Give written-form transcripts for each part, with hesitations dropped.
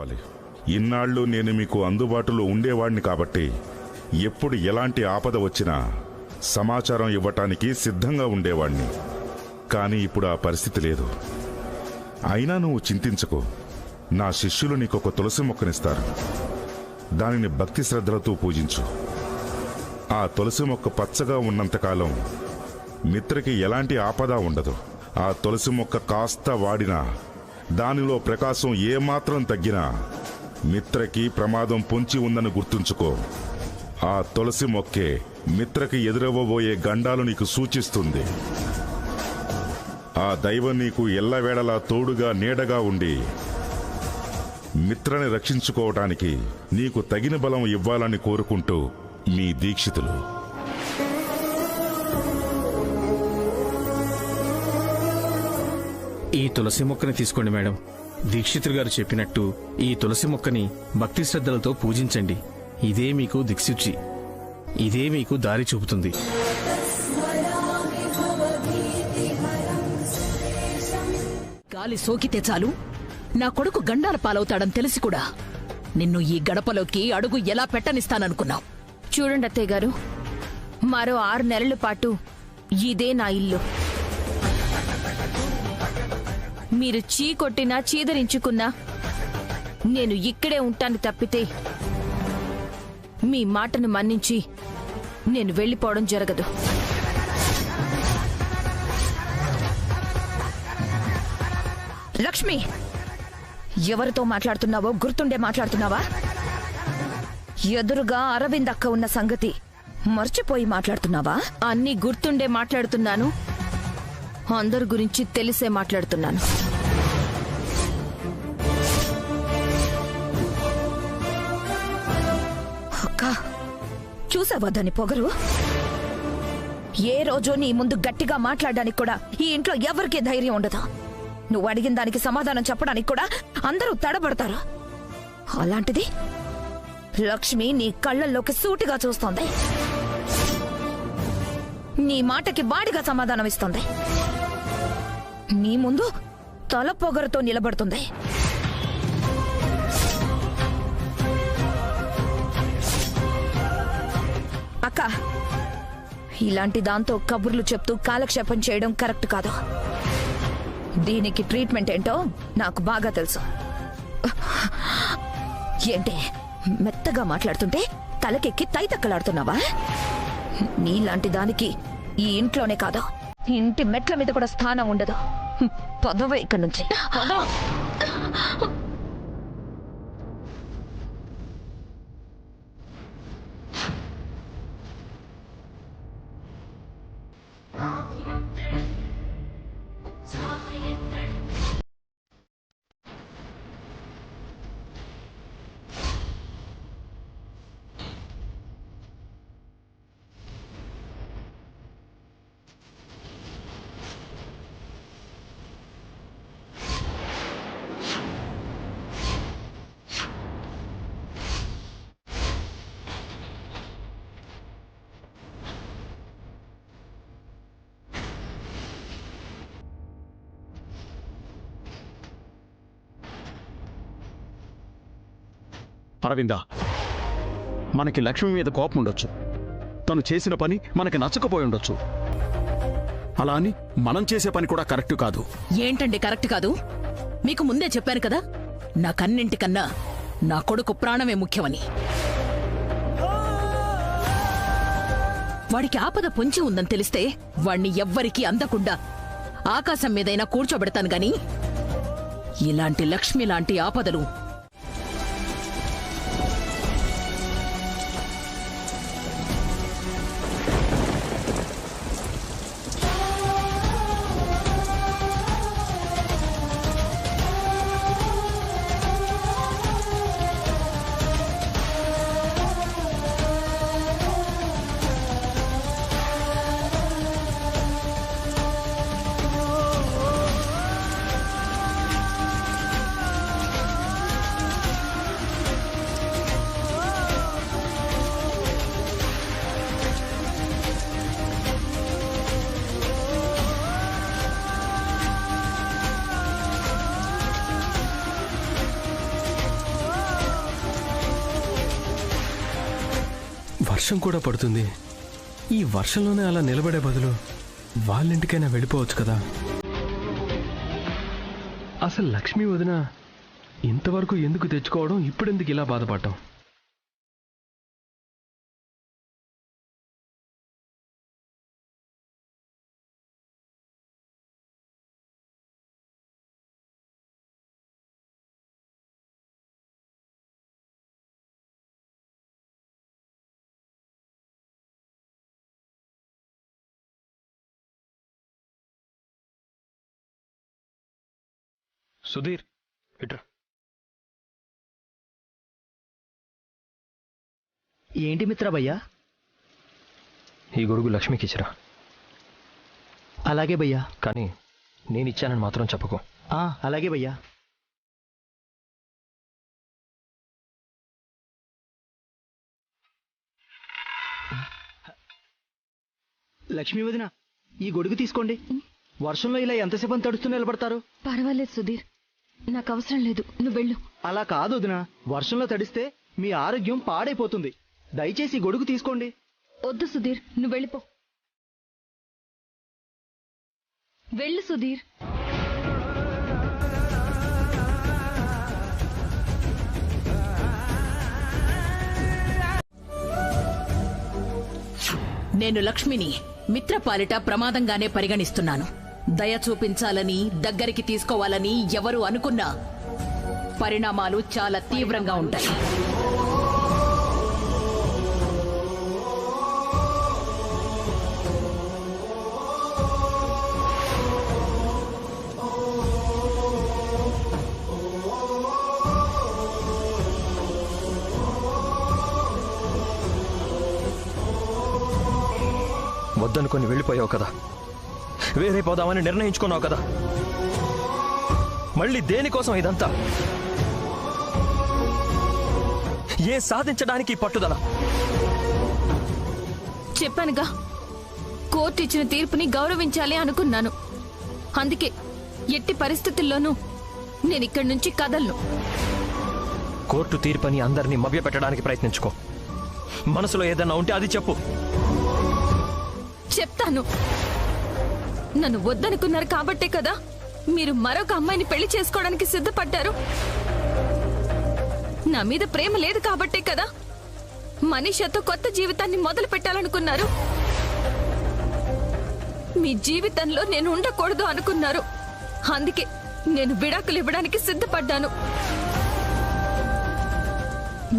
కావాలి. ఇన్నాళ్ళు నేను మీకు అందుబాటులో ఉండేవాణ్ణి కాబట్టి ఎప్పుడు ఎలాంటి ఆపద వచ్చినా సమాచారం ఇవ్వటానికి సిద్ధంగా ఉండేవాణ్ణి. కానీ ఇప్పుడు ఆ పరిస్థితి లేదు. అయినా నువ్వు చింతించకు. నా శిష్యులు నీకొక తులసి మొక్కనిస్తారు. దానిని భక్తి శ్రద్ధలతో పూజించు. ఆ తులసి మొక్క పచ్చగా ఉన్నంతకాలం మిత్రకి ఎలాంటి ఆపద ఉండదు. ఆ తులసి మొక్క కాస్త వాడినా, దానిలో ప్రకాశం ఏమాత్రం తగ్గినా మిత్రకి ప్రమాదం పొంచి ఉందని గుర్తుంచుకో. ఆ తులసి మొక్కే మిత్రకి ఎదురవ్వబోయే గండాలు నీకు సూచిస్తుంది. ఆ దైవం నీకు ఎల్లవేళలా తోడుగా నీడగా ఉండి మిత్రని రక్షించుకోవటానికి నీకు తగిన బలం ఇవ్వాలని కోరుకుంటూ మీ దీక్షితులు. ఈ తులసి మొక్కని తీసుకోండి మేడం. దీక్షితులు గారు చెప్పినట్టు ఈ తులసి మొక్కని భక్తి శ్రద్ధలతో పూజించండి. ఇదే మీకు దిక్సూచి, ఇదే మీకు దారి చూపుతుంది. గాలి సోకితే చాలు నా కొడుకు గండాల పాలవుతాడని తెలిసి కూడా నిన్ను ఈ గడపలోకి అడుగు ఎలా పెట్టనిస్తాననుకున్నావు? చూడండి అత్తయ్య గారు, మరో 6 నెలల పాటు ఇదే నా ఇల్లు. మీరు చీకొట్టినా చీదరించుకున్నా నేను ఇక్కడే ఉంటాను తప్పితే మీ మాటను మన్నించి నేను వెళ్ళిపోవడం జరగదు. లక్ష్మి, ఎవరితో మాట్లాడుతున్నావో గుర్తుండే మాట్లాడుతున్నావా? ఎదురుగా అరవింద్ అక్క ఉన్న సంగతి మర్చిపోయి మాట్లాడుతున్నావా? అన్నీ గుర్తుండే మాట్లాడుతున్నాను, అందరి గురించి తెలిసే మాట్లాడుతున్నాను. అక్క, చూసావా దాని పొగరు? ఏ రోజు నీ ముందు గట్టిగా మాట్లాడడానికి కూడా ఈ ఇంట్లో ఎవరికీ ధైర్యం ఉండదు. నువ్వు అడిగిన దానికి సమాధానం చెప్పడానికి కూడా అందరూ తడబడతారు. అలాంటిది లక్ష్మి నీ కళ్ళల్లోకి సూటిగా చూస్తోంది. నీ మాటకి బాడిగా సమాధానం ఇస్తుంది. నీ ముందు తల పొగరుతో నిలబడుతుంది. అక్క, ఇలాంటి దాంతో కబుర్లు చెప్తూ కాలక్షేపం చేయడం కరెక్ట్ కాదు. దీనికి ట్రీట్మెంట్ ఏంటో నాకు బాగా తెలుసు. ఏంటి మెత్తగా మాట్లాడుతుంటే తలకెక్కి తైతక్కలాడుతున్నావా? నీలాంటి దానికి ఈ ఇంట్లోనే కాదు, ఇంటి మెట్ల మీద కూడా స్థానం ఉండదు. పదవే ఇక్కడి నుంచి. అరవిందా, మనకి లక్ష్మి మీద కోపం ఉండొచ్చు, తను చేసిన పని మనకి నచ్చకపోయి ఉండొచ్చు. అలా అని మనం చేసే పని కూడా కరెక్ట్ కాదు. ఏంటండి కరెక్ట్ కాదు? మీకు ముందే చెప్పాను కదా, నాకన్నింటికన్నా నా కొడుకు ప్రాణమే ముఖ్యమని. వాడికి ఆపద పొంచి ఉందని తెలిస్తే వాణ్ణి ఎవ్వరికీ అందకుండా ఆకాశం మీదైనా కూర్చోబెడతాను గాని ఇలాంటి లక్ష్మి లాంటి ఆపదలు వర్షం కూడా పడుతుంది. ఈ వర్షంలోనే అలా నిలబడే బదులు వాళ్ళింటికైనా వెళ్ళిపోవచ్చు కదా. అసలు లక్ష్మి వదిన ఇంతవరకు ఎందుకు తెచ్చుకోవడం, ఇప్పుడెందుకు ఇలా బాధపడటం? సుధీర్, ఇట్రా. ఏంటి మిత్ర భయ్యా? ఈ గొడుగు లక్ష్మికి ఇచ్చిరా. అలాగే భయ్యా. కానీ నేను ఇచ్చానని మాత్రం చెప్పుకో. అలాగే భయ్యా. లక్ష్మీ వదిన, ఈ గొడుగు తీసుకోండి. వర్షంలో ఇలా ఎంతసేపు తడుస్తూ నిలబడతారు? పర్వాలేదు సుధీర్, నాకు అవసరం లేదు, నువ్వు వెళ్ళు. అలా కాదు వదిన, వర్షంలో తడిస్తే మీ ఆరోగ్యం పాడైపోతుంది. దయచేసి ఈ గొడుగు తీసుకోండి. వద్దు సుధీర్, నువ్వు వెళ్ళిపో. వెళ్ళు సుధీర్. నేను లక్ష్మిని మిత్రపాలిట ప్రమాదంగానే పరిగణిస్తున్నాను. దయ చూపించాలని, దగ్గరికి తీసుకోవాలని ఎవరు అనుకున్నా పరిణామాలు చాలా తీవ్రంగా ఉంటాయి. వద్దనుకొని వెళ్ళిపోయావు కదా, వేరే పోదామని నిర్ణయించుకున్నావు కదా, మళ్ళీ దేనికోసం ఇదంతా? ఏ సాధించడానికి పట్టుదల? చెప్పానుగా, కోర్టు ఇచ్చిన తీర్పుని గౌరవించాలి అనుకున్నాను. అందుకే ఎట్టి పరిస్థితుల్లోనూ నేను ఇక్కడి నుంచి కదలను. కోర్టు తీర్పని అందరినీ మభ్యపెట్టడానికి ప్రయత్నించుకో. మనసులో ఏదన్నా ఉంటే అది చెప్పు. చెప్తాను. నన్ను వద్దనుకున్నారు కాబట్టే కదా మీరు మరొక అమ్మాయిని పెళ్లి చేసుకోవడానికి సిద్ధపడ్డారు. నా మీద ప్రేమ లేదు కాబట్టే కదా మనీషాతో కొత్త జీవితాన్ని మొదలు పెట్టాలనుకున్నారు. మీ జీవితంలో నేను ఉండకూడదు అనుకున్నారు. అందుకే నేను విడాకులు ఇవ్వడానికి సిద్ధపడ్డాను.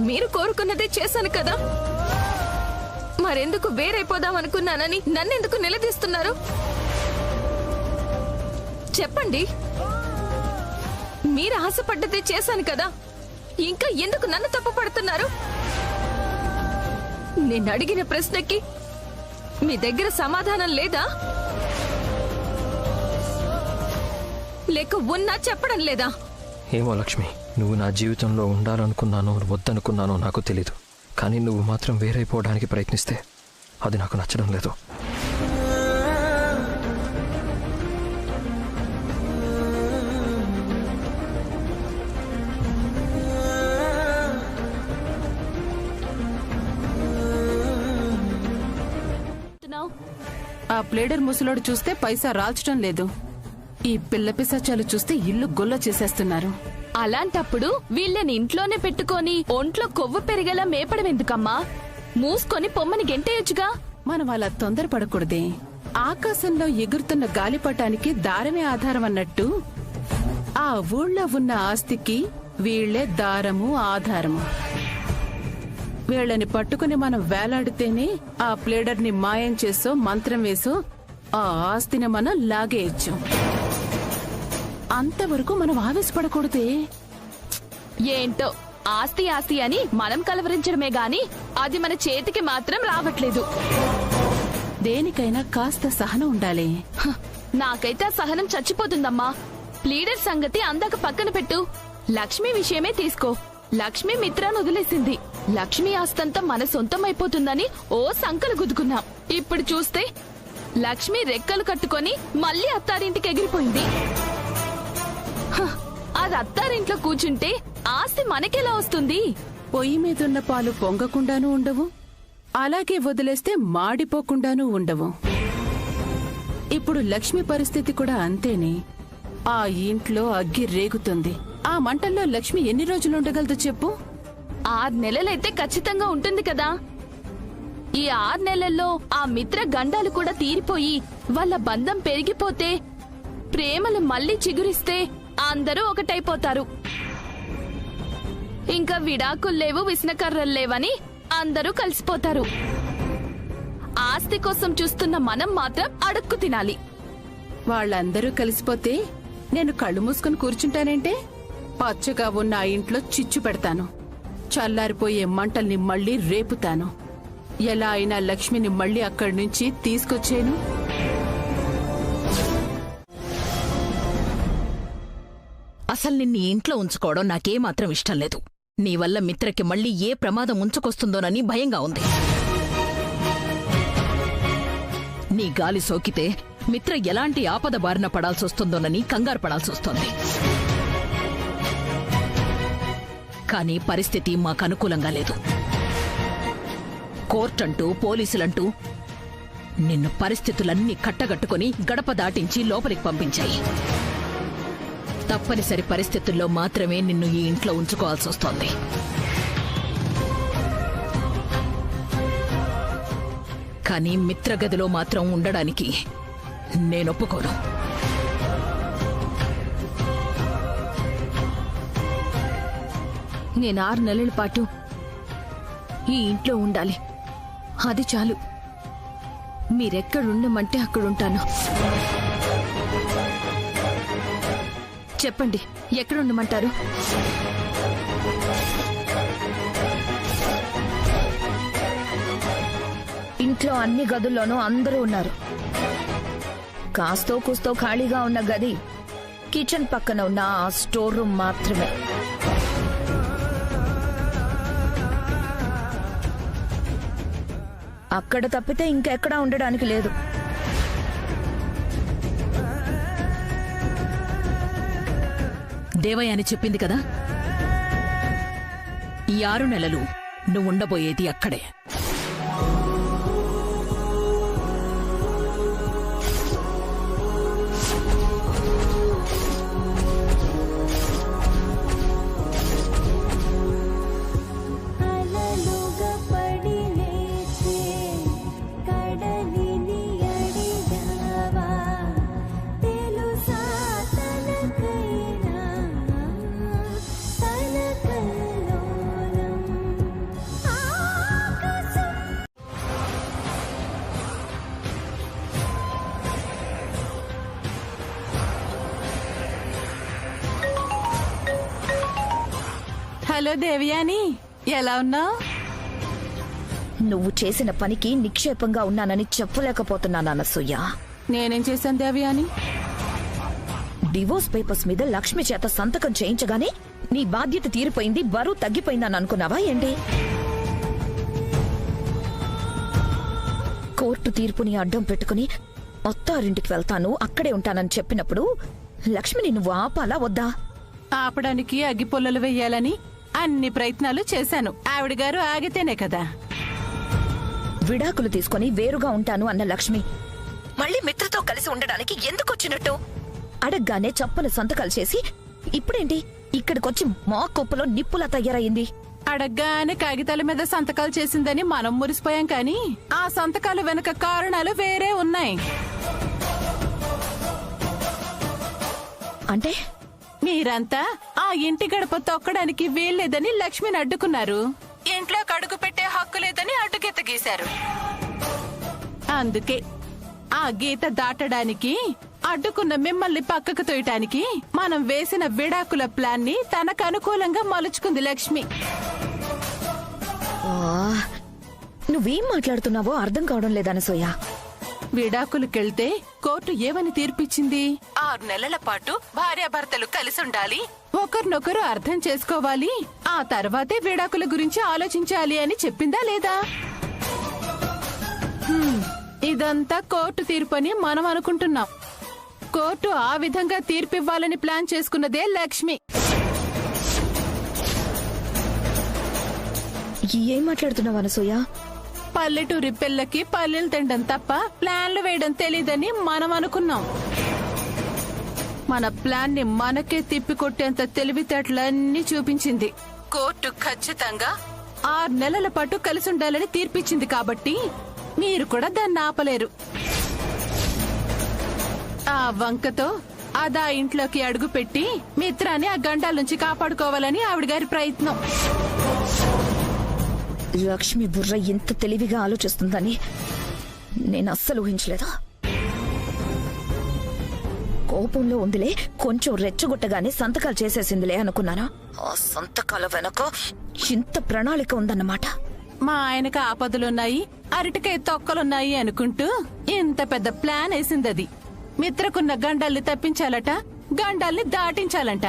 మీరు కోరుకున్నదే చేశాను కదా, మరెందుకు వేరైపోదాం అనుకున్నానని నన్నెందుకు నిలదీస్తున్నారు? చెప్పండి. మీరు ఆశపడ్డదే చేశాను కదా, ఇంకా ఎందుకు నన్ను తప్పు పడుతున్నారు? నేను అడిగిన ప్రశ్నకి మీ దగ్గర సమాధానం లేదా? లేక ఉన్నా చెప్పడం లేదా? ఏమో లక్ష్మి, నువ్వు నా జీవితంలో ఉండాలనుకున్నానో వద్దనుకున్నానో నాకు తెలీదు. కానీ నువ్వు మాత్రం వేరైపోవడానికి ప్రయత్నిస్తే అది నాకు నచ్చడం లేదు. ఆ ప్లేడర్ ముసలోడు చూస్తే పైసా రాల్చడం లేదు. ఈ పిల్ల పిశాచాలు చూస్తే ఇల్లు గొల్ల చేసేస్తున్నారు. అలాంటప్పుడు వీళ్ళని ఇంట్లోనే పెట్టుకొని ఒంట్లో కొవ్వు పెరిగేలా మేపడం ఎందుకమ్మా? మూసుకొని పొమ్మని గెంటేయొచ్చుగా. మనం అలా తొందరపడకూడదే. ఆకాశంలో ఎగురుతున్న గాలిపటానికి దారమే ఆధారం అన్నట్టు ఆ ఊళ్ళో ఉన్న ఆస్తికి వీళ్లే దారము ఆధారము. వీళ్ళని పట్టుకుని మనం వేలాడితేనే ఆ ప్లేడర్ని మాయం చేసో మంత్రం వేసో ఆ ఆస్తిని మనం లాగేయచ్చు. అంతవరకు మనం ఆవేశపడకూడదే. ఏంటో ఆస్తి ఆస్తి అని మనం కలవరించడమే గాని అది మన చేతికి మాత్రం రావట్లేదు. దేనికైనా కాస్త సహనం ఉండాలి. నాకైతే ఆ సహనం చచ్చిపోతుందమ్మా. ప్లీడర్ సంగతి అందాక పక్కన పెట్టు. లక్ష్మి విషయమే తీసుకో. లక్ష్మి మిత్రాన్ని వదిలేసింది. లక్ష్మి ఆస్తంతా మన సొంతం అయిపోతుందని ఓ సంకలు గుద్దుకున్నాం. ఇప్పుడు చూస్తే లక్ష్మి రెక్కలు కట్టుకొని మళ్ళీ అత్తారింటికి ఎగిరిపోయింది. అది అత్తారింట్లో కూర్చుంటే ఆస్తి మనకెలా వస్తుంది? పొయ్యి మీదున్న పాలు పొంగకుండానూ ఉండవు, అలాగే వదిలేస్తే మాడిపోకుండానూ ఉండవు. ఇప్పుడు లక్ష్మి పరిస్థితి కూడా అంతేనే. ఆ ఇంట్లో అగ్గి రేగుతుంది. ఆ మంటల్లో లక్ష్మి ఎన్ని రోజులు ఉండగలదు చెప్పు? 6 నెలలైతే ఖచ్చితంగా ఉంటుంది కదా. ఈ 6 నెలల్లో ఆ మిత్ర గండాలు కూడా తీరిపోయి వాళ్ళ బంధం పెరిగిపోతే, ప్రేమలు మళ్ళీ చిగురిస్తే అందరూ ఒకటైపోతారు. ఇంకా విడాకుల్లేవు, విసనకర్రల్లేవని అందరూ కలిసిపోతారు. ఆస్తి కోసం చూస్తున్న మనం మాత్రం అడుక్కు తినాలి. వాళ్ళందరూ కలిసిపోతే నేను కళ్ళు మూసుకుని కూర్చుంటానంటే? పచ్చగా ఉన్న ఆ ఇంట్లో చిచ్చు పెడతాను. చల్లారిపోయే మంటల్ని మళ్ళీ రేపుతాను. ఎలా అయినా లక్ష్మిని మళ్ళీ అక్కడి నుంచి తీసుకొచ్చేను. అసలు నిన్ను ఇంట్లో ఉంచుకోవడం నాకేమాత్రం ఇష్టం లేదు. నీ వల్ల మిత్రకి మళ్ళీ ఏ ప్రమాదం ఉంచుకొస్తుందోనని భయంగా ఉంది. నీ గాలి సోకితే మిత్ర ఎలాంటి ఆపద బారిన పడాల్సొస్తుందోనని కంగారు పడాల్సొస్తోంది. కానీ పరిస్థితి మాకనుకూలంగా లేదు. కోర్టంటూ పోలీసులంటూ నిన్ను పరిస్థితులన్నీ కట్టగట్టుకుని గడప దాటించి లోపలికి పంపించాయి. తప్పనిసరి పరిస్థితుల్లో మాత్రమే నిన్ను ఈ ఇంట్లో ఉంచుకోవాల్సొస్తోంది. కానీ మిత్రగదిలో మాత్రం ఉండడానికి నేనొప్పుకోను. నేను 6 నెలల పాటు ఈ ఇంట్లో ఉండాలి. అది చాలు. మీరెక్కడుండమంటే అక్కడుంటాను. చెప్పండి, ఎక్కడుండమంటారు? ఇంట్లో అన్ని గదుల్లోనూ అందరూ ఉన్నారు. కాస్తో కూస్తో ఖాళీగా ఉన్న గది కిచెన్ పక్కన ఉన్న ఆ స్టోర్ రూమ్ మాత్రమే. అక్కడ తప్పితే ఇంకెక్కడా ఉండడానికి లేదు. దేవయ్య అని చెప్పింది కదా, ఈ 6 నెలలు నువ్వుండబోయేది అక్కడే. హలో దేవయాని, ఎలా ఉన్నావు? నువ్వు చేసిన పనికి నిక్షేపంగా ఉన్నానని చెప్పలేకపోతున్నాను అనసూయ. నేనేం చేశాను దేవయాని? డివోర్స్ పేపర్స్ మీద లక్ష్మి చేత సంతకం చేయించగానే నీ బాధ్యత తీరిపోయింది, బరువు తగ్గిపోయిందని అనుకున్నావా ఏంటి? కోర్టు తీర్పుని అడ్డం పెట్టుకుని అత్తారింటికి వెళ్తాను, అక్కడే ఉంటానని చెప్పినప్పుడు లక్ష్మిని నువ్వు ఆపాలా వద్దా? ఆపడానికి అగ్గిపుల్లలు వెయ్యాలని అన్ని ప్రయత్నాలు చేశాను. ఆవిడ గారు ఆగితేనే కదా. విడాకులు తీసుకుని వేరుగా ఉంటాను అన్న లక్ష్మి మళ్ళీ మిత్రతో కలిసి ఉండడానికి ఎందుకు వచ్చినట్టు? అడగ్గానే చప్పని సంతకాలు చేసి ఇప్పుడేంటి ఇక్కడికొచ్చి మా కొప్పులో నిప్పులా తయారయింది? అడగ్గానే కాగితాల మీద సంతకాలు చేసిందని మనం మురిసిపోయాం, కానీ ఆ సంతకాలు వెనక కారణాలు వేరే ఉన్నాయి. అంటే మీరంతా ఆ ఇంటి గడప తొక్కడానికి వీల్లేదని లక్ష్మిని అడ్డుకున్నారు. ఇంట్లో కడుగు పెట్టే హక్కు లేదని అడ్డుగీత గీశారు. అందుకే ఆ గీత దాటడానికి, అడ్డుకున్న మిమ్మల్ని పక్కకు తోయటానికి మనం వేసిన విడాకుల ప్లాన్ ని తనకు అనుకూలంగా మలుచుకుంది లక్ష్మి. నువ్వేం మాట్లాడుతున్నావో అర్థం కావడం లేదనసూయ. విడాకులకెళ్తే కోర్టు ఏమని తీర్పిచ్చింది? 6 నెలల పాటు భార్యాభర్తలు కలిసి ఉండాలి, ఒకరినొకరు అర్థం చేసుకోవాలి, ఆ తర్వాతే విడాకుల గురించి ఆలోచించాలి అని చెప్పిందా లేదా? ఇదంతా కోర్టు తీర్పని మనం అనుకుంటున్నాం. కోర్టు ఆ విధంగా తీర్పివ్వాలని ప్లాన్ చేసుకున్నదే లక్ష్మి. ఏం మాట్లాడుతున్నావు అనసూయ? పల్లెటూరి పిల్లకి పల్లెలు తినడం తప్ప ప్లాన్లు వేయడం తెలీదని మనం అనుకున్నాం. మన ప్లాన్ ని మనకే తిప్పికొట్టేంత తెలివితేటలన్నీ చూపించింది. కోర్టు ఖచ్చితంగా 6 నెలల పాటు కలిసి ఉండాలని తీర్పిచ్చింది కాబట్టి మీరు కూడా దాన్ని ఆపలేరు. ఆ వంకతో అదా ఇంట్లోకి అడుగుపెట్టి మిత్రాన్ని ఆ గండాల నుంచి కాపాడుకోవాలని ఆవిడ గారి ప్రయత్నం. లక్ష్మి బుర్ర ఇంత తెలివిగా ఆలోచిస్తుందని నేను అస్సలు ఊహించలేదు. కోపంలో ఉందిలే, కొంచెం రెచ్చగొట్టగానే సంతకాలు చేసేసిందిలే అనుకున్నాను. ఆ సంతకాల వెనక ఇంత ప్రణాళిక ఉందన్నమాట. మా ఆయనకు ఆపదలున్నాయి, అరటికాయ తొక్కలున్నాయి అనుకుంటూ ఇంత పెద్ద ప్లాన్ వేసిందది. మిత్రకున్న గండాల్ని తప్పించాలట, గండాల్ని దాటించాలంట.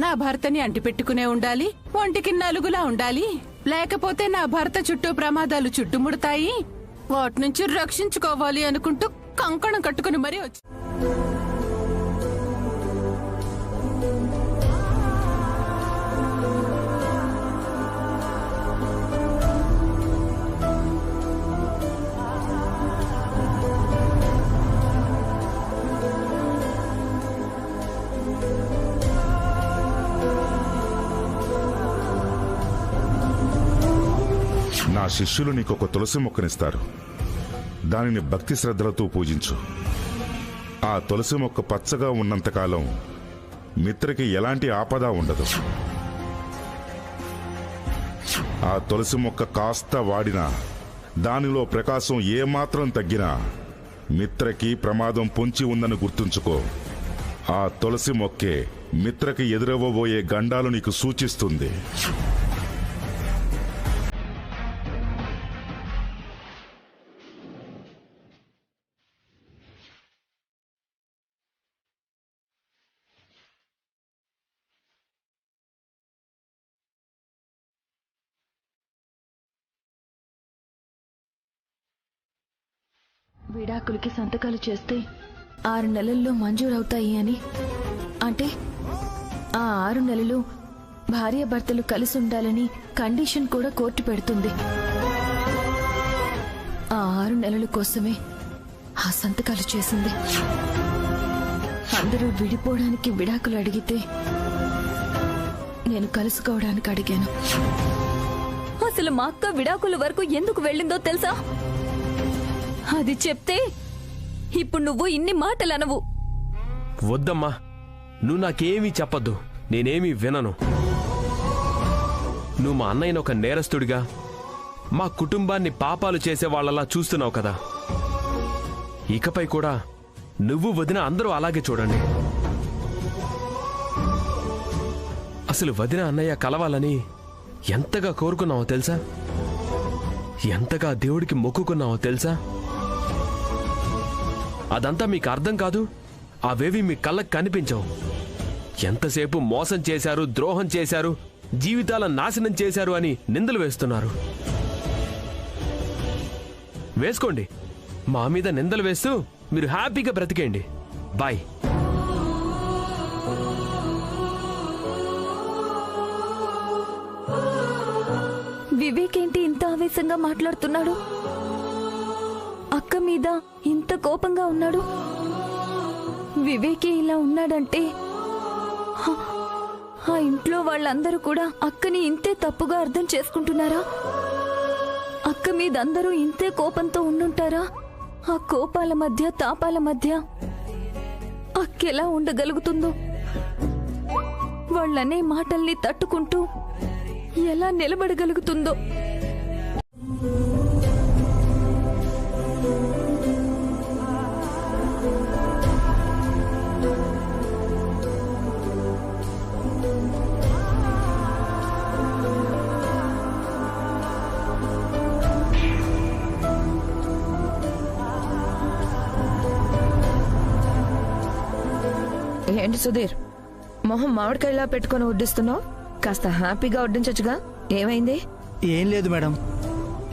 నా భర్తని అంటిపెట్టుకునే ఉండాలి, ఒంటికి నలుగులా ఉండాలి, లేకపోతే నా భర్త చుట్టూ ప్రమాదాలు చుట్టుముడతాయి, వాటి నుంచి రక్షించుకోవాలి అనుకుంటూ కంకణం కట్టుకుని మరీ వచ్చి నా శిష్యులు నీకొక తులసి మొక్కనిస్తారు. దానిని భక్తి శ్రద్ధలతో పూజించు. ఆ తులసి మొక్క పచ్చగా ఉన్నంతకాలం మిత్రకి ఎలాంటి ఆపద ఉండదు. ఆ తులసి మొక్క కాస్త వాడినా, దానిలో ప్రకాశం ఏమాత్రం తగ్గినా మిత్రకి ప్రమాదం పొంచి ఉందని గుర్తుంచుకో. ఆ తులసి మొక్కే మిత్రకి ఎదురవ్వబోయే గండాలు నీకు సూచిస్తుంది. విడాకులకి సంతకాలు చేస్తే 6 నెలల్లో మంజూరవుతాయి అని, అంటే ఆ 6 నెలలు భార్యాభర్తలు కలిసి ఉండాలని కండిషన్ కూడా కోర్టు పెడుతుంది. ఆ 6 నెలల కోసమే ఆ సంతకాలు చేసింది. అందరూ విడిపోవడానికి విడాకులు అడిగితే నేను కలుసుకోవడానికి అడిగాను. అసలు మా అక్క విడాకుల వరకు ఎందుకు వెళ్ళిందో తెలుసా? అది చెప్తే ఇప్పుడు నువ్వు ఇన్ని మాటలు అనవు. వద్దమ్మా, నువ్వు నాకేమీ చెప్పద్దు, నేనేమీ వినను. నువ్వు మా అన్నయ్యను ఒక నేరస్తుడిగా, మా కుటుంబాన్ని పాపాలు చేసేవాళ్లలా చూస్తున్నావు కదా. ఇకపై కూడా నువ్వు వదిన అందరూ అలాగే చూడండి. అసలు వదిన అన్నయ్య కలవాలని ఎంతగా కోరుకున్నావో తెలుసా? ఎంతగా దేవుడికి మొక్కుకున్నావో తెలుసా? అదంతా మీకు అర్థం కాదు. అవేవి మీ కళ్ళకు కనిపించవు. ఎంతసేపు మోసం చేశారు, ద్రోహం చేశారు, జీవితాల నాశనం చేశారు అని నిందలు వేస్తున్నారు. వేసుకోండి, మా మీద నిందలు వేస్తూ మీరు హ్యాపీగా బ్రతికేయండి. బాయ్. వివేక్ ఏంటి ఇంత ఆవేశంగా మాట్లాడుతున్నాడు? అక్క మీద ఇంత కోపంగా ఉన్నాడు. వివేకే ఇలా ఉన్నాడంటే ఆ ఇంట్లో వాళ్ళందరూ కూడా అక్కని ఇంతే తప్పుగా అర్థం చేసుకుంటున్నారా? అక్క మీద అందరూ ఇంతే కోపంతో ఉండుంటారా? ఆ కోపాల మధ్య, తాపాల మధ్య అక్కెలా ఉండగలుగుతుందో, వాళ్ళనే మాటల్ని తట్టుకుంటూ ఎలా నిలబడగలుగుతుందో. ఏంటి సుధీర్, మొహం మామిడికాయలా పెట్టుకుని వడ్డిస్తున్నావు? కాస్త హ్యాపీగా వడ్డించచ్చుగా. ఏమైంది? ఏం లేదు మేడం,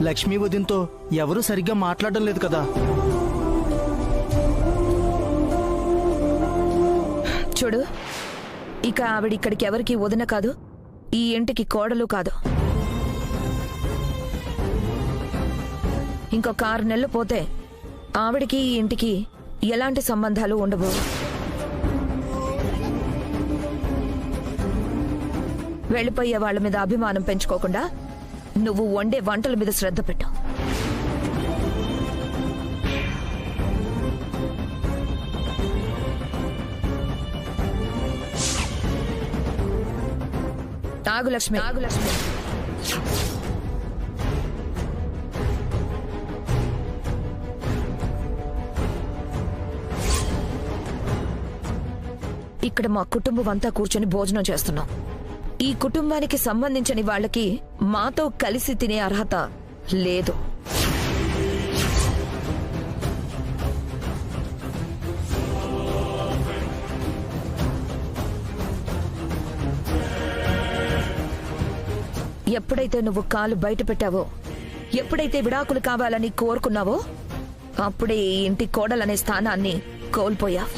లక్ష్మీ వదినతో ఎవరూ సరిగ్గా మాట్లాడడం లేదు కదా. చూడు, ఇక ఆవిడిక్కడికి ఎవరికి వదిన కాదు, ఈ ఇంటికి కోడలు కాదు. ఇంకొక 6 నెలలు పోతే ఆవిడికి ఈ ఇంటికి ఎలాంటి సంబంధాలు ఉండవు. వెళ్ళిపోయే వాళ్ళ మీద అభిమానం పెంచుకోకుండా నువ్వు వండే వంటల మీద శ్రద్ధ పెట్టు. ఆగు లక్ష్మి, ఆగు లక్ష్మి. ఇక్కడ మా కుటుంబం అంతా కూర్చొని భోజనం చేస్తున్నాం. ఈ కుటుంబానికి సంబంధించిన వాళ్ళకి మాతో కలిసి తినే అర్హత లేదు. ఎప్పుడైతే నువ్వు కాలు బయట పెట్టావో, ఎప్పుడైతే విడాకులు కావాలని కోరుకున్నావో, అప్పుడే ఈ ఇంటి కోడలనే స్థానాన్ని కోల్పోయావు.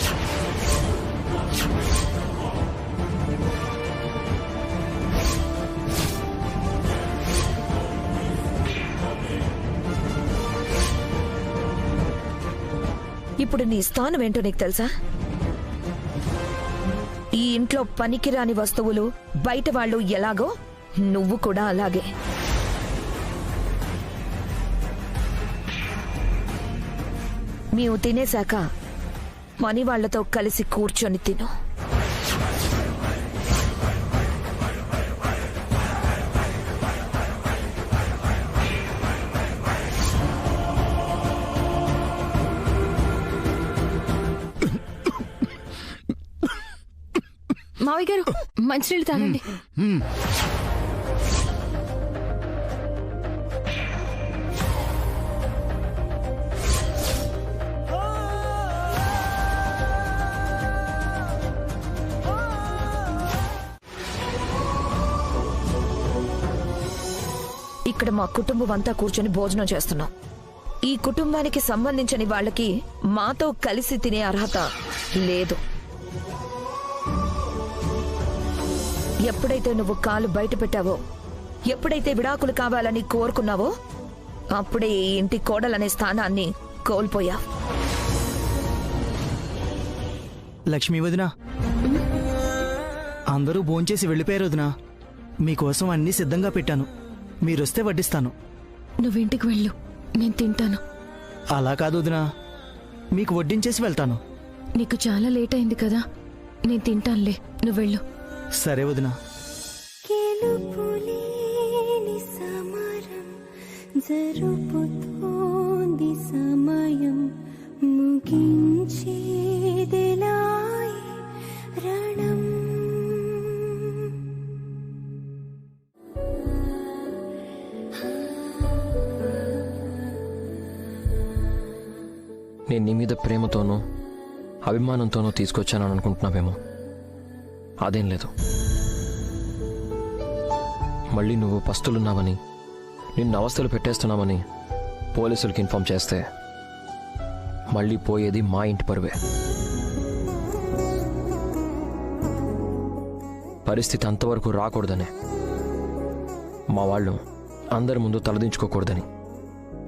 ఇప్పుడు నీ స్థానం ఏంటో నీకు తెలుసా? ఈ ఇంట్లో పనికిరాని వస్తువులు బయట వాళ్ళు ఎలాగో నువ్వు కూడా అలాగే. నీవు తినేశాక పని వాళ్లతో కలిసి కూర్చొని తిను. మావయ్య గారు, మంచినీళ్ళు తాగండి. ఇక్కడ మా కుటుంబం అంతా కూర్చొని భోజనం చేస్తున్నాం. ఈ కుటుంబానికి సంబంధించిన వాళ్ళకి మాతో కలిసి తినే అర్హత లేదు. ఎప్పుడైతే నువ్వు కాలు బయట పెట్టావో, ఎప్పుడైతే విడాకులు కావాలని కోరుకున్నావో, అప్పుడే ఈ ఇంటి కోడలనే స్థానాన్ని కోల్పోయావు. లక్ష్మీ వదినా, అందరూ భోంచేసి వెళ్ళిపోయారు వదినా. మీకోసం అన్నీ సిద్ధంగా పెట్టాను. మీరొస్తే వడ్డిస్తాను. నువ్వింటికి వెళ్ళు, నేను తింటాను. అలా కాదు వదినా, మీకు వడ్డించేసి వెళ్తాను. నీకు చాలా లేట్ అయింది కదా, నేను తింటానులే, నువ్వు వెళ్ళు. సరే వదినా. జరుపుతోంది సమయం, ముగించేదెలాయ్ రణం. నేను నీ మీద ప్రేమతోనూ అభిమానంతోనూ తీసుకొచ్చానని అనుకుంటున్నావేమో. అదేం లేదు. మళ్ళీ నువ్వు పస్తులున్నావని, నిన్ను అవస్థలు పెట్టేస్తున్నామని పోలీసులకు ఇన్ఫార్మ్ చేస్తే మళ్ళీ పోయేది మా ఇంటి పరువే. పరిస్థితి అంతవరకు రాకూడదనే, మా వాళ్ళు అందరి ముందు తలదించుకోకూడదని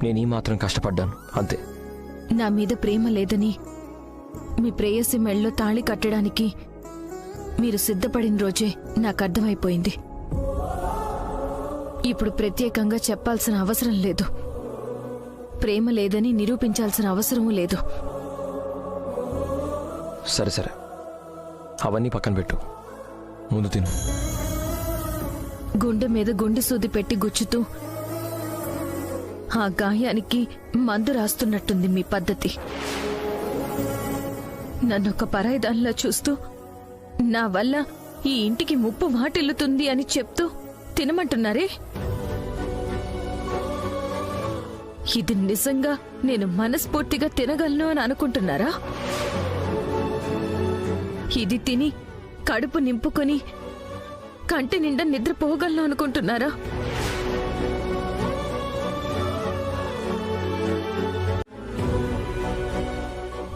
నేను ఈ మాత్రం కష్టపడ్డాను, అంతే. నా మీద ప్రేమ లేదని మీ ప్రేయసి మెళ్ళలో తాళి కట్టడానికి మీరు సిద్ధపడిన రోజే నాకు అర్థమైపోయింది. ఇప్పుడు ప్రత్యేకంగా చెప్పాల్సిన అవసరం లేదు. ప్రేమ లేదని నిరూపించాల్సిన అవసరమూ లేదు. సరే సరే, అవన్నీ పక్కన పెట్టు, ముందు తిను. గుండె మీద గుండె సూది పెట్టి గుచ్చుతూ ఆ గాయానికి మందు రాస్తున్నట్టుంది మీ పద్ధతి. నన్నొక పరాయిదానిలా చూస్తూ నా వల్ల ఈ ఇంటికి ముప్పు వాటిల్లుతుంది అని చెప్తూ తినమంటున్నారే. ఇది నిజంగా నేను మనస్ఫూర్తిగా తినగలను అని అనుకుంటున్నారా? ఇది తిని కడుపు నింపుకొని కంటి నిండా నిద్రపోగలను అనుకుంటున్నారా?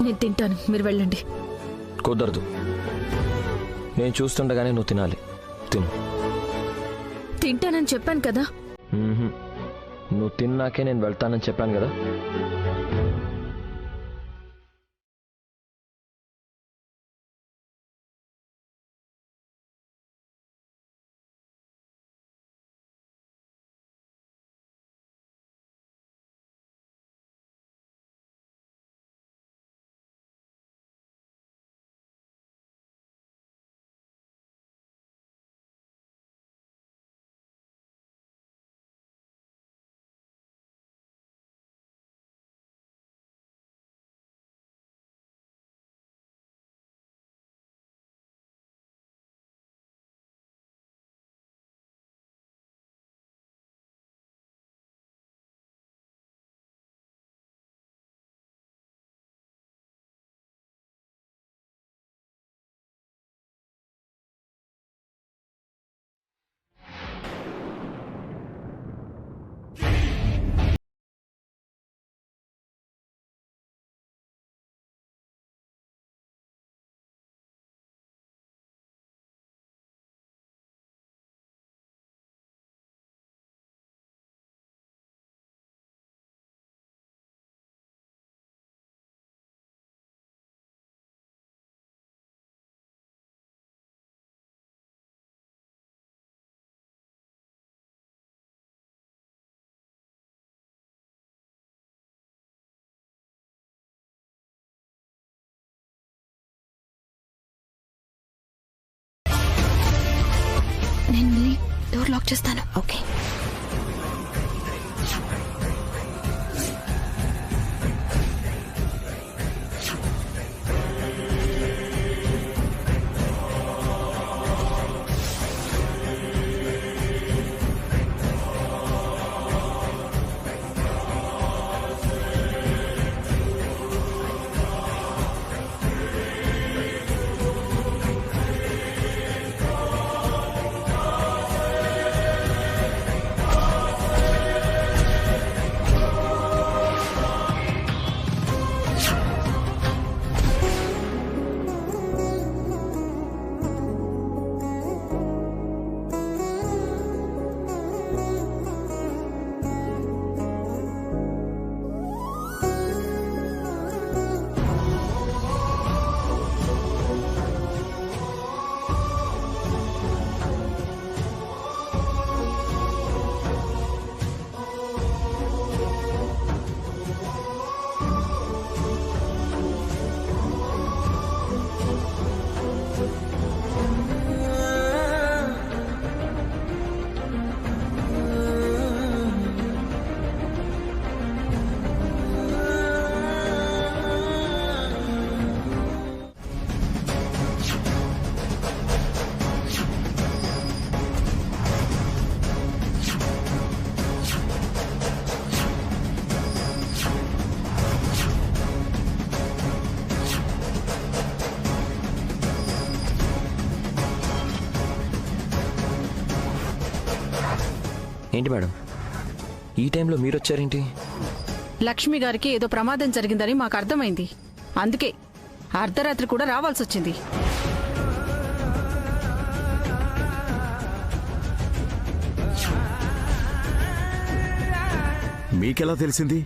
నేను తింటాను, మీరు వెళ్ళండి. కుదరదు, నేను చూస్తుండగానే నువ్వు తినాలి. తిను. తింటానని చెప్పాను కదా. నువ్వు తిన్నాకే నేను వెళ్తానని చెప్పాను కదా. నేను వెళ్ళి డోర్ లాక్ చేస్తాను. ఓకే. ఏంటి మేడం, ఈ టైంలో మీరు వచ్చారేంటి? లక్ష్మి గారికి ఏదో ప్రమాదం జరిగిందని మాకు అర్థమైంది. అందుకే అర్ధరాత్రి కూడా రావాల్సి వచ్చింది. మీకెలా తెలిసింది?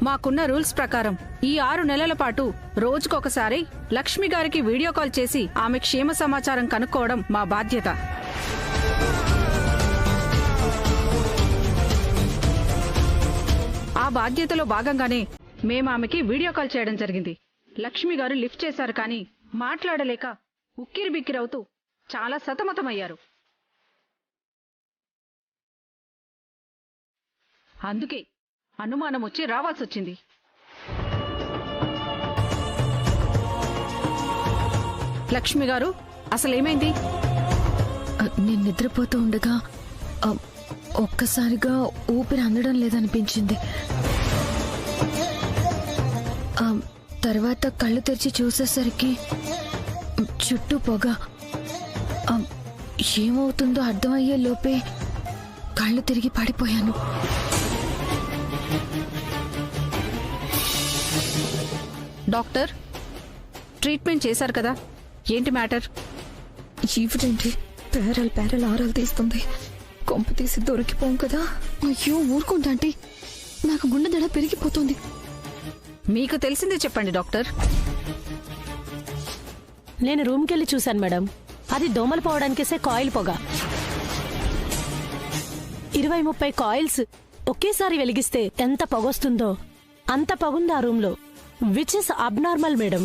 మాకున్న రూల్స్ ప్రకారం ఈ 6 నెలల పాటు రోజుకొకసారి లక్ష్మి గారికి వీడియో కాల్ చేసి ఆమె క్షేమ సమాచారం కనుక్కోవడం మా బాధ్యత. ఆ బాధ్యతలో భాగంగానే మేము ఆమెకి వీడియో కాల్ చేయడం జరిగింది. లక్ష్మి గారు లిఫ్ట్ చేశారు, కానీ మాట్లాడలేక ఉక్కిరి బిక్కిరవుతూ చాలా సతమతమయ్యారు. అందుకే అనుమానం వచ్చి రావాల్సి వచ్చింది. లక్ష్మి గారు, అసలేమైంది? నేను నిద్రపోతూ ఉండగా ఒక్కసారిగా ఊపిరి అందడం లేదనిపించింది. తర్వాత కళ్ళు తెరిచి చూసేసరికి చుట్టూ పొగ. ఏమవుతుందో అర్థమయ్యే లోపే కళ్ళు తిరిగి పడిపోయాను. డాక్టర్, ట్రీట్మెంట్ చేశారు కదా, ఏంటి మ్యాటర్? ఈవిడేంటి పేరలు ఆరాలు తీస్తుంది. కొంప తీసి దొరికిపోం కదా. అయ్యో ఊరుకుంటా అంటే నాకు గుండె దడ పెరిగిపోతుంది. మీకు తెలిసింది చెప్పండి డాక్టర్. నేను రూమ్కెళ్ళి చూశాను మేడం. అది దోమలు పోవడానికేసే కాయిల్ పొగ. 20-30 కాయిల్స్ ఒకేసారి వెలిగిస్తే ఎంత పొగొస్తుందో అంత పొగుంది ఆ రూమ్లో. Which is abnormal madam.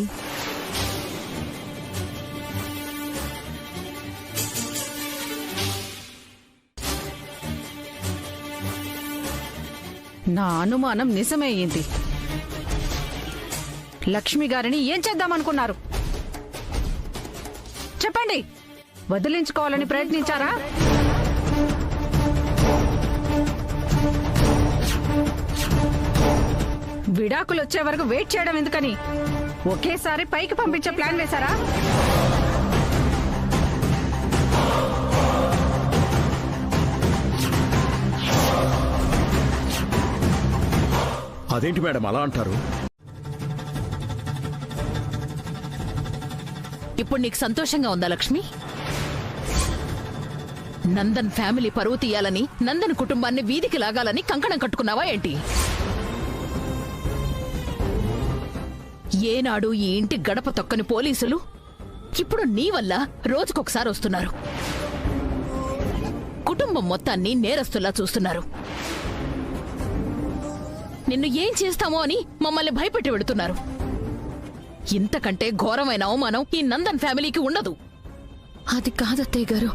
నా అనుమానం నిజమయ్యింది. లక్ష్మి గారిని ఏం చేద్దామనుకున్నారు చెప్పండి. వదిలించుకోవాలని ప్రయత్నించారా? విడాకులు వచ్చే వరకు వెయిట్ చేయడం ఎందుకని ఒకేసారి పైకి పంపించే ప్లాన్ వేశారా? అదేంటి మేడం అలా అంటారు? ఇప్పుడు నీకు సంతోషంగా ఉందా లక్ష్మి? నందన్ ఫ్యామిలీ పరువు తీయాలని, నందన్ కుటుంబాన్ని వీధికి లాగాలని కంకణం కట్టుకున్నావా ఏంటి? ఏనాడు ఈ ఇంటి గడప తొక్కని పోలీసులు ఇప్పుడు నీ వల్ల రోజుకొకసారి వస్తున్నారు. కుటుంబం మొత్తాన్ని నేరస్తులా చూస్తున్నారు. నిన్ను ఏం చేస్తామో అని మమ్మల్ని భయపెట్టి వెడుతున్నారు. ఇంతకంటే ఘోరమైన అవమానం ఈ నందన్ ఫ్యామిలీకి ఉండదు. అది కాదత్తయ్య గారు,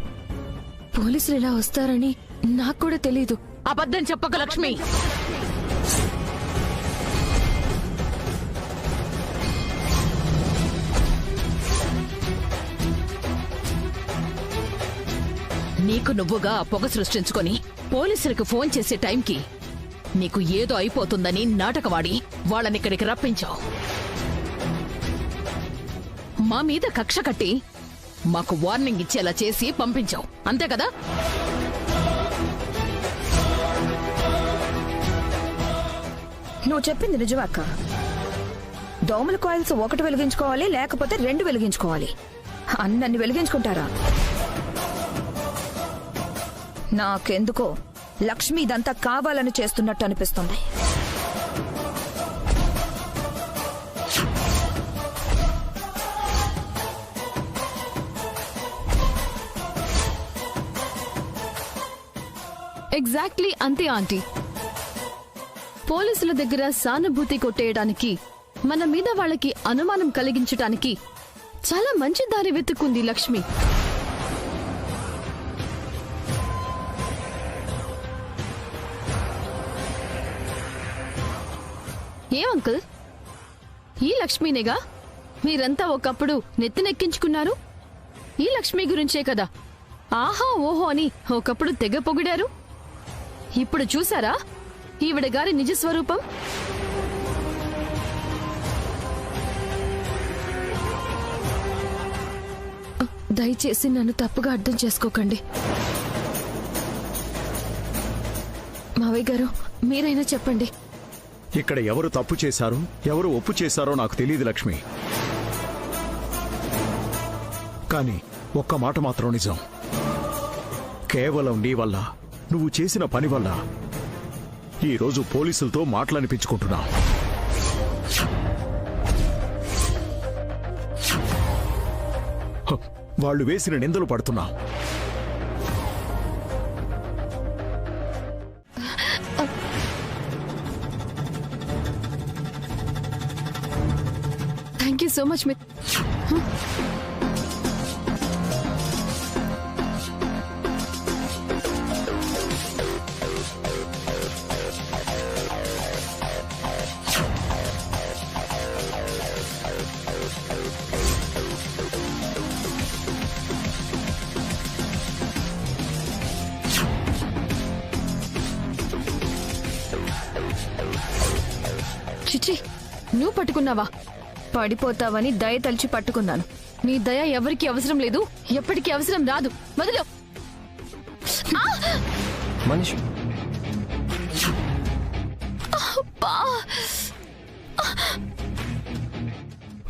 పోలీసులు ఇలా వస్తారని నాకు కూడా తెలీదు. అబద్ధం చెప్పక లక్ష్మి. నీకు నువ్వుగా ఆ పొగ సృష్టించుకొని పోలీసులకు ఫోన్ చేసే టైంకి నీకు ఏదో అయిపోతుందని నాటకవాడి వాళ్ళనిక్కడికి రప్పించావు. మా మీద కక్ష కట్టి మాకు వార్నింగ్ ఇచ్చేలా చేసి పంపించావు, అంతే కదా? నువ్వు చెప్పింది నిజమే అక్క. దోమల కాయిల్స్ ఒకటి వెలిగించుకోవాలి, లేకపోతే 2 వెలిగించుకోవాలి. అన్నన్ని వెలిగించుకుంటారా? నాకెందుకో లక్ష్మి ఇదంతా కావాలని చేస్తున్నట్టు అనిపిస్తుంది. ఎగ్జాక్ట్లీ అంతే ఆంటీ. పోలీసుల దగ్గర సానుభూతి కొట్టేయడానికి, మన మీద వాళ్ళకి అనుమానం కలిగించటానికి చాలా మంచి దారి వెతుక్కుంది లక్ష్మి. ఏం అంకుల్, ఈ లక్ష్మీనేగా మీరంతా ఒకప్పుడు నెత్తినెక్కించుకున్నారు? ఈ లక్ష్మి గురించే కదా ఆహా ఓహో అని ఒకప్పుడు తెగ పొగిడారు. ఇప్పుడు చూసారా ఈవిడ గారి నిజ స్వరూపం? దయచేసి నన్ను తప్పుగా అర్థం చేసుకోకండి. మావయ్య గారు, మీరైనా చెప్పండి. ఇక్కడ ఎవరు తప్పు చేశారు, ఎవరు ఒప్పు చేశారో నాకు తెలియదు లక్ష్మి. కానీ ఒక్క మాట మాత్రం నిజం. కేవలం నీ వల్ల, నువ్వు చేసిన పని వల్ల ఈరోజు పోలీసులతో మాటలనిపించుకుంటున్నా. వాళ్ళు వేసిన నిందలు పడుతున్నా. Thank you so much. చిచి, నువ్వు పట్టుకున్నావా? పడిపోతావని దయ తలిచి పట్టుకున్నాను. నీ దయ ఎవరికి అవసరం లేదు, ఎప్పటికీ అవసరం రాదు. వదిలో. మనిషి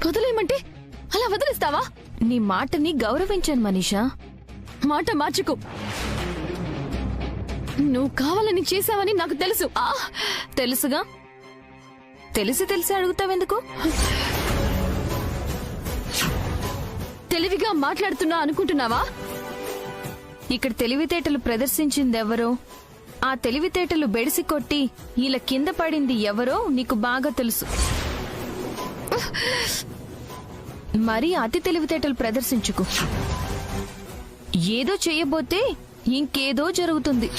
వదిలేయమంటే అలా వదిలేస్తావా? నీ మాటని గౌరవించాను మనీషా. మాట మార్చుకో. నువ్వు కావాలని చేశావని నాకు తెలుసు. తెలుసుగా, తెలిసి అడుగుతావెందుకు? తెలివిగా మాట్లాడుతున్నా అనుకుంటున్నావా? ఇక్కడ తెలివితేటలు ప్రదర్శించిందెవరో, ఆ తెలివితేటలు బెడిసి కొట్టి ఇలా కింద పడింది ఎవరో నీకు బాగా తెలుసు. మరీ అతి తెలివితేటలు ప్రదర్శించుకు. ఏదో చెయ్యబోతే ఇంకేదో జరుగుతుంది.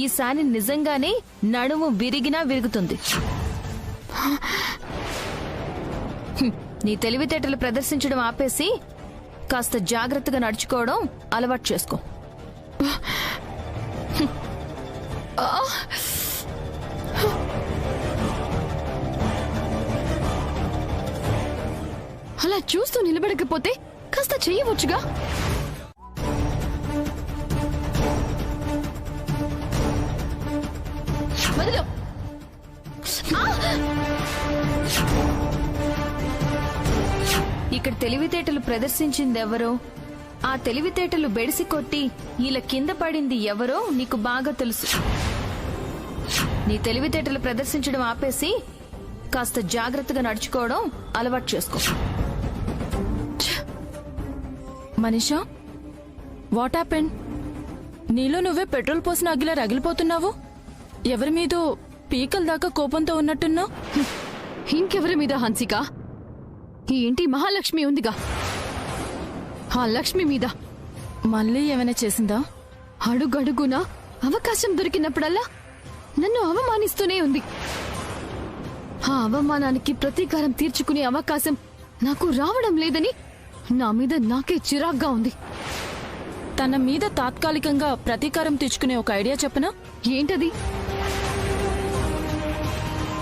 ఈసారి నిజంగానే నడుము విరిగినా విరుగుతుంది. నీ తెలివితేటలు ప్రదర్శించడం ఆపేసి కాస్త జాగ్రత్తగా నడుచుకోవడం అలవాటు చేసుకో. అలా చూస్తూ నిలబడకపోతే కాస్త చెయ్యవచ్చుగా. వదిలో. ఇక్కడ తెలివితేటలు ప్రదర్శించిందెవరో, ఆ తెలివితేటలు బెడిసి కొట్టి ఇలా కింద పడింది ఎవరో నీకు బాగా తెలుసు. నీ తెలివితేటలు ప్రదర్శించడం ఆపేసి కాస్త జాగ్రత్తగా నడుచుకోవడం అలవాటు చేసుకో. Manisha, what happen? నీలో నువ్వే పెట్రోల్ పోసిన అగ్గిలా రగిలిపోతున్నావు. ఎవరి మీదో పీకల దాకా కోపంతో ఉన్నట్టున్నావు. ఇంకెవరి మీద హన్సిక? ఈ ఇంటి మహాలక్ష్మి ఉందిగా, ఆ లక్ష్మి మీద. మళ్ళీ ఏమైనా చేసిందా? అడుగడుగునా అవకాశం దొరికినప్పుడల్లా నన్ను అవమానిస్తూనే ఉంది. ఆ అవమానానికి ప్రతీకారం తీర్చుకునే అవకాశం నాకు రావడం లేదని నా మీద నాకే చిరాగ్గా ఉంది. తన మీద తాత్కాలికంగా ప్రతీకారం తీర్చుకునే ఒక ఐడియా చెప్పనా? ఏంటది?